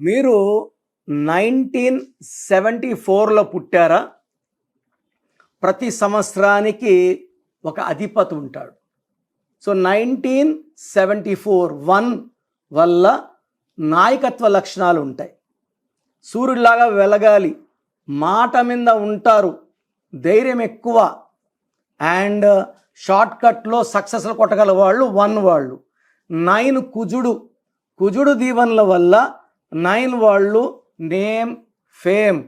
మీరు 1974లో పుట్టారా? ప్రతి సంవత్సరానికి ఒక అధిపతి ఉంటాడు. సో 1974 1 వల్ల నాయకత్వ లక్షణాలు ఉంటాయి. సూర్యుడిలాగా వెలగాలి, మాట మీద ఉంటారు, ధైర్యం ఎక్కువ, అండ్ షార్ట్ కట్లో సక్సెస్లు కొట్టగల వాళ్ళు 1 వాళ్ళు. 9 కుజుడు దీవెనల వల్ల 9 వాళ్ళు name fame,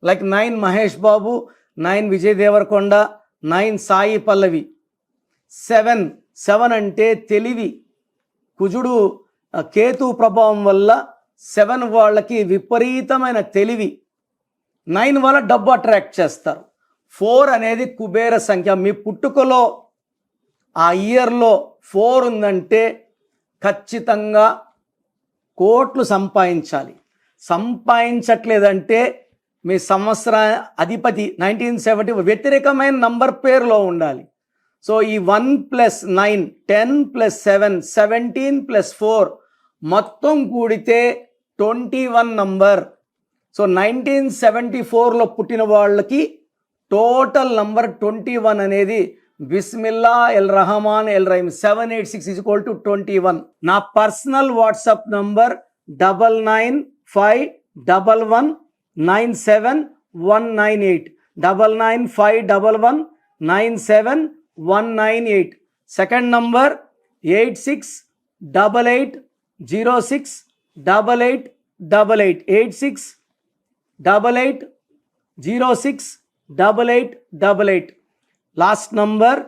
like 9 Mahesh Babu, 9 Vijay Devarakonda, 9 Sai Pallavi. 7 అంటే తెలివి. కుజుడు కేతు ప్రభావం వల్ల 7 వాళ్ళకి విపరీతమైన తెలివి. 9 వల్ల డబ్బు అట్రాక్ట్ చేస్తారు. 4 అనేది కుబేర సంఖ్య. మీ పుట్టుకలో ఆ ఇయర్లో 4 ఉందంటే ఖచ్చితంగా కోట్లు సంపాదించాలి. సంపాదించట్లేదంటే మీ సంవత్సర అధిపతి 1970 వ్యతిరేకమైన నంబర్ పేరులో ఉండాలి. సో ఈ 1 + 9 10 + 7 17 + 4 మొత్తం కూడితే 21 నంబర్. సో 1974లో పుట్టిన వాళ్ళకి టోటల్ నంబర్ 21 అనేది బిస్మిల్లా ఎల్ రహమాన్ ఎల్ రహీమ్ 786 = 21. నా personal WhatsApp number 9951197198 9951197198. Second number 8688068888 8688068888. Last number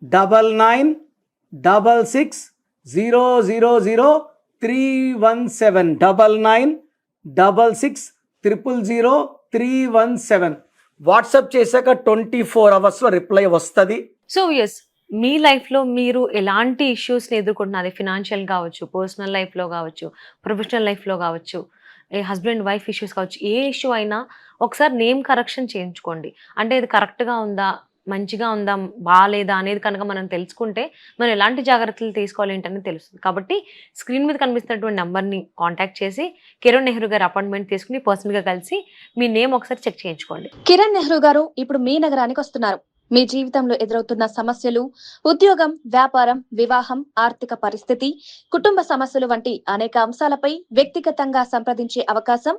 9966000317 9966000317. WhatsApp చేశాక 24 అవర్స్లో రిప్లై వస్తుంది. సో ఎస్, మీ లైఫ్లో మీరు ఎలాంటి ఇష్యూస్ని ఎదుర్కొంటున్నారు? ఫినాన్షియల్ కావచ్చు, పర్సనల్ లైఫ్లో కావచ్చు, ప్రొఫెషనల్ లైఫ్లో కావచ్చు, హస్బెండ్ వైఫ్ ఇష్యూస్ కావచ్చు, ఏ ఇష్యూ అయినా ఒకసారి నేమ్ కరెక్షన్ చేయించుకోండి. అంటే ఇది కరెక్ట్గా ఉందా, మంచిగా ఉందా, బాగాలేదా అనేది కనుక మనం తెలుసుకుంటే మనం ఎలాంటి జాగ్రత్తలు తీసుకోవాలి ఏంటని తెలుస్తుంది. కాబట్టి స్క్రీన్ మీద కనిపిస్తున్నటువంటి నెంబర్ని కాంటాక్ట్ చేసి కిరణ్ నెహ్రూ గారు అపాయింట్మెంట్ తీసుకుని పర్సనల్గా కలిసి మీ నేమ్ ఒకసారి చెక్ చేయించుకోండి. కిరణ్ నెహ్రూ గారు ఇప్పుడు మీ నగరానికి వస్తున్నారు. మీ జీవితంలో ఎదురవుతున్న సమస్యలు, ఉద్యోగం, వ్యాపారం, వివాహం, ఆర్థిక పరిస్థితి, కుటుంబ సమస్యలు వంటి అనేక అంశాలపై వ్యక్తిగతంగా సంప్రదించే అవకాశం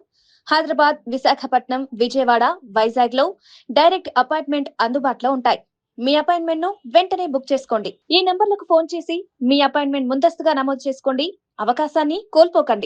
హైదరాబాద్, విశాఖపట్నం, విజయవాడ, వైజాగ్ లో డైరెక్ట్ అపాయింట్మెంట్ అందుబాటులో ఉంటాయి. మీ అపాయింట్మెంట్ ను వెంటనే బుక్ చేసుకోండి. ఈ నంబర్లకు ఫోన్ చేసి మీ అపాయింట్మెంట్ ముందస్తుగా నమోదు చేసుకోండి. అవకాశాన్ని కోల్పోకండి.